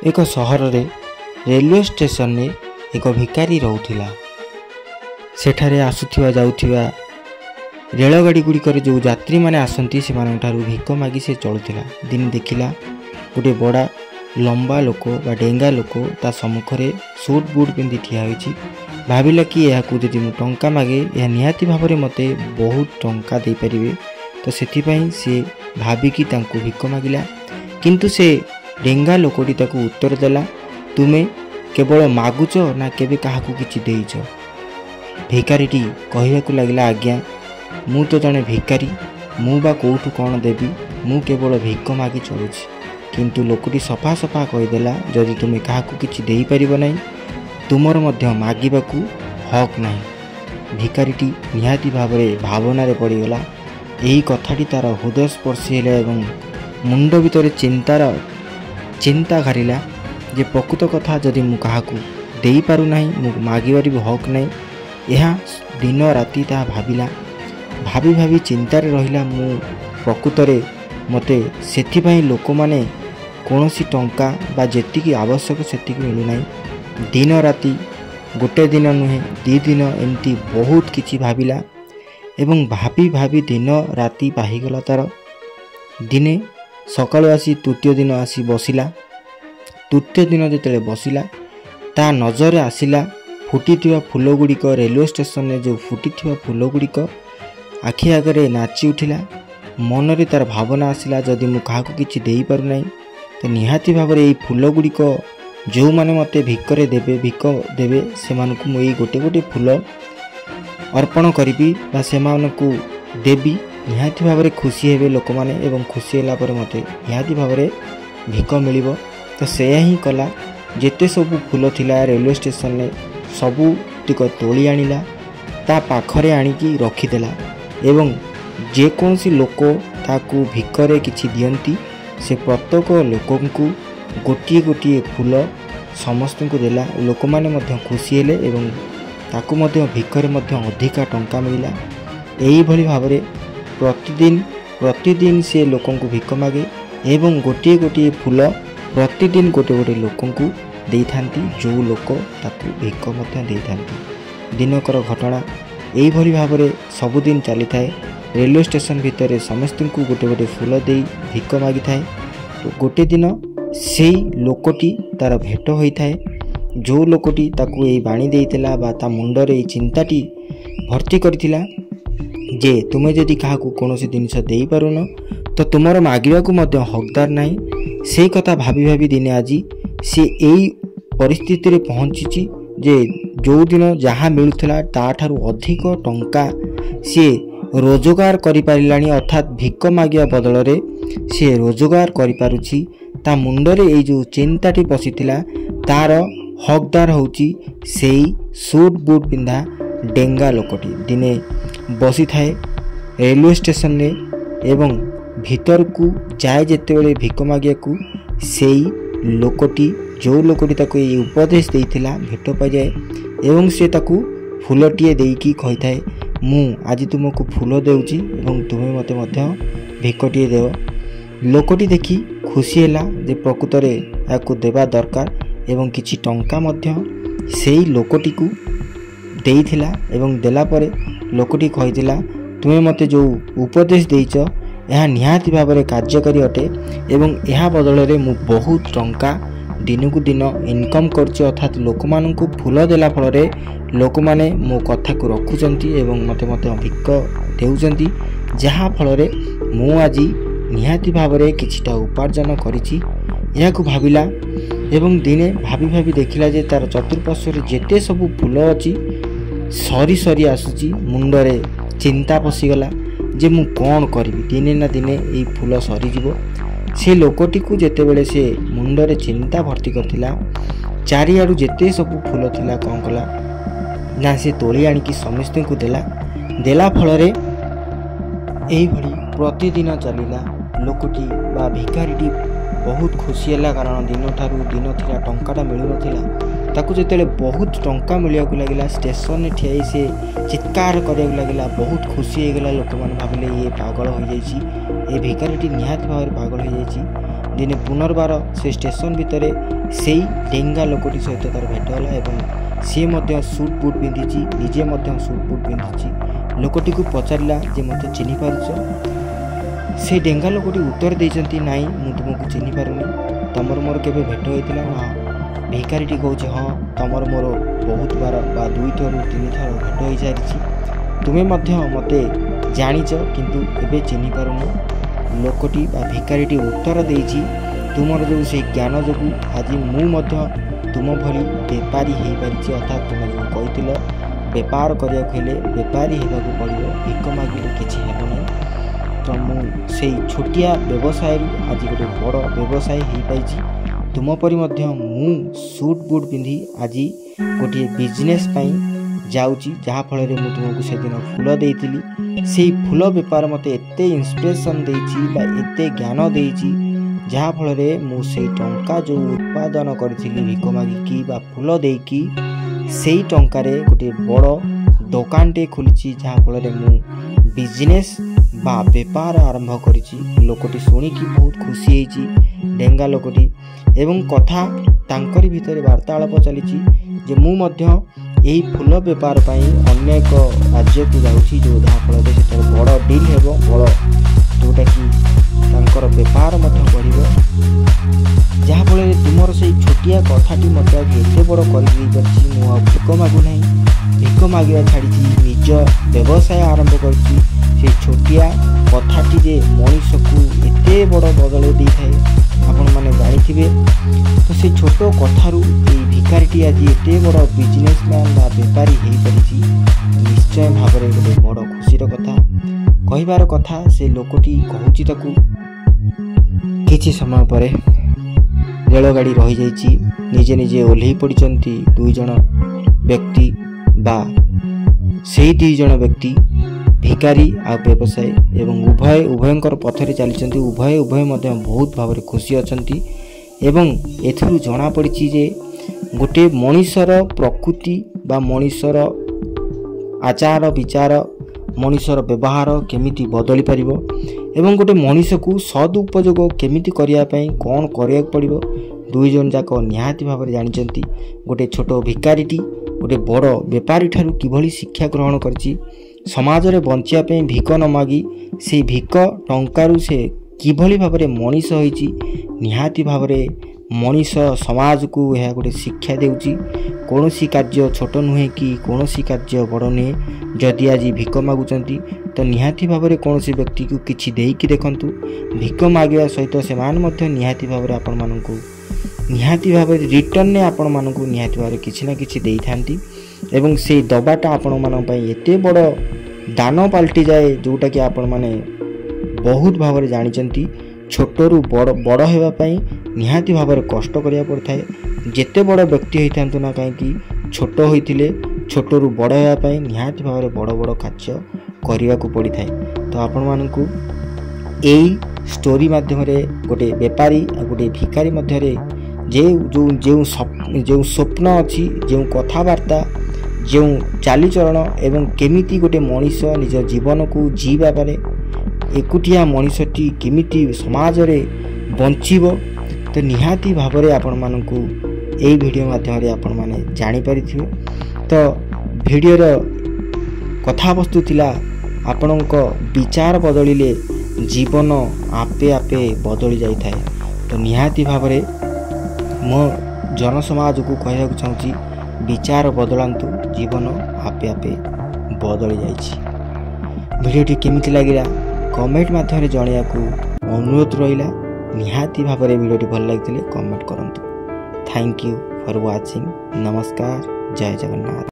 एक सहर रे रेलवे स्टेशन ने एक भिकारी रोला। सेठारे आसुथिबा जाउथिबा रेलगाड़ी गुड़िकर जो यात्री मैंने आसती से भिक मागी से चलुला। दिन देखिला गोटे बड़ा लंबा लोक बा डेंगा लोक ता सम्मुखरे सूट बूट पिंधि ठिया होइछि। भाविला कि यह जदि मु टंका मागे यह निहाती भाव में मते बहुत टंका दे परिबे, तो सेथिपई से भाविकी तांको भिक मागिला। किंतु से डेंगा लोकटी ताकू उत्तर देला, तुमे केवल मागुच ना केबे काहाकू किछि देइछ। भिकारीटी कहवाकू लगिला, आज्ञा मु तो जने भिकारी, मु बा कोठू कौन देवी, मु केवल भिक मागी चलुछि। किंतु लोकटी सफा सफा कहीदेला, जदि तुमे काहाकू किछि देई परिबो नाही, तुमर मध्य मागिबाकू हक नाही। भिकारीटी निहाती भाव में भावना पड़गला। यही कथाटी तार हृदय स्पर्शी है और मुंड भितर चिंता घारिला जे प्रकृत कथा जदि मु काहाकू देई पारु नाही, मु मागिबार भी हक नाही। यह दिन राति ता भाविला, भाभी भाभी चिंतार रहिला। मु प्रकृतरे मते सेथिपई लोक माने कोनोसी टंका बा जेतिकी आवश्यक सेतिकी मिलु नाही। दिन राति गोटे दिन नुहे दी दिन एमती बहुत किछि भाविला एवं भाभी भाभी दिन राति पाहीगला। तार दिने सकाळु आसी तृतीय दिन आसी बसिला। तृतीय दिन जेतेले बसिला ता नजर आसिला फुटिथिबा फूल गुड़िक, रेलवे स्टेशन में जो फुटिथिबा फूल गुड़िक आखि आगे नाची उठिला। मनरे तार भावना आसिला, जदि मु काहाकू किछि देई पारु नाही, तो निहाती भाव में फूल गुड़िक जो माने मते भिकरे देबे भिक देबे सेमानकु मु गोटे गोटे फूल अर्पण करिबी बा सेमानकु देबी। निहाती भाव में खुशी हेबे लोक माने एवं खुशी होला पर मते निहाती भाव में भिक मिलिबो। तो सेया ही कला। जेते सबु फूल थिला रेलवे स्टेशन ने सबु तिक तोली आनिला, ता पाखरे आनिकी रखिदेला एवं जे कोनसी लोक ताकू भिकरे किछि दियंती से प्रत्येक लोकंकु गोटिए गोटिए फूल समस्त को देला। लोक माने मध्य खुशी हेले एवं ताकू मध्य भिकरे मध्य अधिका टंका मिला। एही भली भाबरे प्रतिदिन से लोकंकु भिक मागे एवं गोटिए गोटिए फूल प्रतिदिन गोटे गोटे लोकंकु देई थांती, जो लोक ताकू भिक मध्य देई थांती। दिनकर घटना एही भली भाबरे सबुदिन चली थाए। रेलवे स्टेशन भितर समस्त को गोटे गोटे फूल देई भिक मागी थाए। तो गोटे दिन से लोकटी तार भेट होता है, जो लोकटी ताकू ये बाणी देइतिला बा ता मुंडरे चिंताटी भर्ती करथिला जे तुमे जदि काहाकू कोनोसी जिनिस देई पारुन तो तुमर मागिबाकू मध्य हकदार नाही। से कथा भाभी भाभी दिने आजी से एई परिस्थिति रे पहुंची जे जो दिन जहाँ मिलुथिला ता ठारू अधिक टंका सी रोजगार करि पारिलानी, अर्थात भिक मागिया बदल रे सी रोजगार करि पारुछि। ता मुंडरे ए जो चिंताटी पशिथिला तार हकदार होउछि सेई सूट बूट पिंधा डेंगा लोकटी। दिने बसी थाए रेलवे स्टेशन ने एवं भीतर को जाए जेतेबेले भिक मागिया को सेई लोकटी जो लोकटी ताको ये उपदेश देइथिला भेट पाई जाए एवं से ताकू फूलटीए देइकी कहि थाए, मु आज तुमको फूल देउची एवं तुमे मते मध्य भिकटीए देव। लोकटी देखी खुशी हैला जे प्रकृत रे याकू देबा दरकार एवं किछि टंका मध्य सेई लोकटी को देइथिला एवं देला परे लोकटी कहिथिला, तुमे मते जो उपदेश देइछ यह निहाती भाव में कार्यकारी अटे एवं यह बदल रे मु बहुत टंका दिन को दिन इनकम करछि। अर्थात लोक माननकु फूल देला फल रे लोक माने मो कथा को रखुचंती एवं मते मते भिक देउचंती, जहा फल रे मु आज निहाती भाव में किछिटा उपार्जन करिछि। याकू भाविला एवं दिने भाभी भाभी देखिला जे तार चतुर्पार्श्व जेते सब फूल अछि सरी सरी आसुची। मुंडरे चिंता पशिगला जे मु कौन करी, दिने ना दिने ये फूल सरीजिवो। से लोकटी को जेतेबेले से मुंडरे चिंता भर्ती करथिला, चारिआडू जेते सब फूल थिला कौन कला ना से तोली आनिकी समस्त को देला फल रे एही भली प्रतिदिन चलिला। लोकटी बा भिकारीटी बहुत खुशी हैला, कारण दिन ठारू दिन थिला टंकाटा मिलु नथिला। ताकू जेतेले बहुत टंका मिलियाकू लागिला स्टेशन ने ठियाई से चित्कार करियाकू लागिला, बहुत खुशी हो गला। लोक माने भाबिले ये पागल हो जाइछि, ए भिकारीटी निहाती भाव पागल हो जाइछि। दिने पुनर्बार से स्टेशन भितर से डेंगा लोकटी सहित तार भेट है सी सूट बूट पिंधि निजे सूट बूट पिंधि लोकटी को पचारा जे मत चिन्ह पार से डेंगा लोकटी उत्तर देती नाई मु तुमको चिन्ह पारुनी तमर मोर केबे भेट होइतिला ना भिखारी कहूँ हाँ तमर मोर बहुत बार बा 2 थर 3 थर भेट हो सारी तुम्हें मते जाच किंतु एबे चिन्ह पारुनी लोकटी बा भिखारी उत्तर देछि तुमर जो से ज्ञान जो आज मु तुम भली बेपारी हो पारि अर्थात तुम जो कही बेपार करने बेपारी होगा पड़ो भिक मागिले किसी हेब ना तो मुझे छोटिया व्यवसाय आज गोटे बड़ व्यवसाय हो पाई तुम परी मु सूट बूट पिंधि आज गोटे बिजनेस जाऊँगी जहाँफल तुमको से दिन फूल देती से फूल बेपार मत एत इंस्पिरेशन देते ज्ञान देती जहाँफल मुझे टंका जो उत्पादन करी भिक मागिकी फूल देकी से टंकार गोटे बड़ दुकानटे खोली जहाँफल मु बिजनेस बा बेपार आरंभ करी लोकटी शुणिकी बहुत खुशी होती डेंगा लोकटी एवं कथा तांकरी भितर वार्तालाप चली जे मु यही फूल बेपार अन्य एक राज्य को जाऊँगी जो जहाँफल से बड़ डील हे बड़ जोटा कि तांकर बेपार बढ़ जहाँफल तुमर से छोटिया कथाटी मत एत बड़ कर भिक मागुना भिक मागे छाड़ी निज व्यवसाय आरंभ कर छोटिया कथाटी जे मनीष को एत बड़ बदल दे थाए आपण मैंने जानी तो से छोट कथारू भिखारी आज एत बड़ बिजनेसमैन बा बेपारी हो पारि निश्चय भाव में गोटे बड़ खुशीर कथा कहबार कथा से लोकटी कहूँ किछि समय पर रेलगाड़ी रही जाइए निजे निजे ओह्लई पड़ती 2 जन व्यक्ति बा से 2 जन व्यक्ति भिखारी आ व्यवसायी एवं उभयंकर पथरे चलती उभय बहुत भाव खुशी अछंती एवं एथुरु जना पड़ी जे गोटे मनीषर प्रकृति बा मनीषर आचार विचार मनीषर व्यवहार केमिति बदली पारिबो एवं गोटे मनीष को सदुपयोग केमिति करिया पई कोन करिया पड़िबो 2 जन जाक निहाती भाव जानिचंती गोटे छोट भिखारीटी गोटे बड़ बेपारी ठारू किभली शिक्षा ग्रहण करछि समाज रे बंचिया पई भिक न मागी से भिक टंकारु से किभली भाव में मनीष होइछि निहाती भाव में मनीष समाज को यह गोटे शिक्षा देउछि कौनसी कार्य छोट नुहे कि कौनसी कार्य बड़ नुहे जदि आज भिक मागुचंती तो निहाती भाव में कौन व्यक्ति को किछि देकी देखंतु भिक मागिया सहित से निहाती भाव में आपण मानकु निहाती भाव रिटर्न ने आपण मानकु निहाती भाव किछि ना किछि देई थांती एवं से दबाटा आपण मान पई एते बड़ दान पलटि जाए जोटा कि आपण माने बहुत भाव में जानिचंती छोटरू बड़ हेबा पई निहाती भाव में कष्ट करिया पड़थाय जेते बड़ व्यक्ति होइथांतु ना काहेकि छोट होइथिले छोटरू बड़ हेबा पई निहाती भाव में बड़ बड़ कार्य करने को पड़ी थाए तो आपण मानकु एई स्टोरी माध्यम रे गोटे बेपारी आ गोटे भिखारी मध्य रे जो स्वप्न अच्छी जो कथबार्ता जो चालीचरण एवं केमिति गोटे मनीष निज जीवन को जीवा पारे एकुटिया मनीषटी केमिति समाज रे बंचिबो तो निहाती भाव में आपण मानकु एई वीडियो माध्यम रे आपण माने जानि परिथिबे तो वीडियो रो कथावस्तु थिला आपणक विचार बदलिले जीवन आपे आपे बदली जाई थाए तो निहाती भाव में मो जनसमाज को कहना चाहूँगी विचार बदलांतु जीवन आपे आपे बदली जाइछि। वीडियोटी केमिति लागिला कमेंट माध्यम जणिया को अनुरोध रहिला निहाती भाव में वीडियोटी भल लगिथिले कमेंट करंतु। Thank you for watching. नमस्कार। जय जगन्नाथ।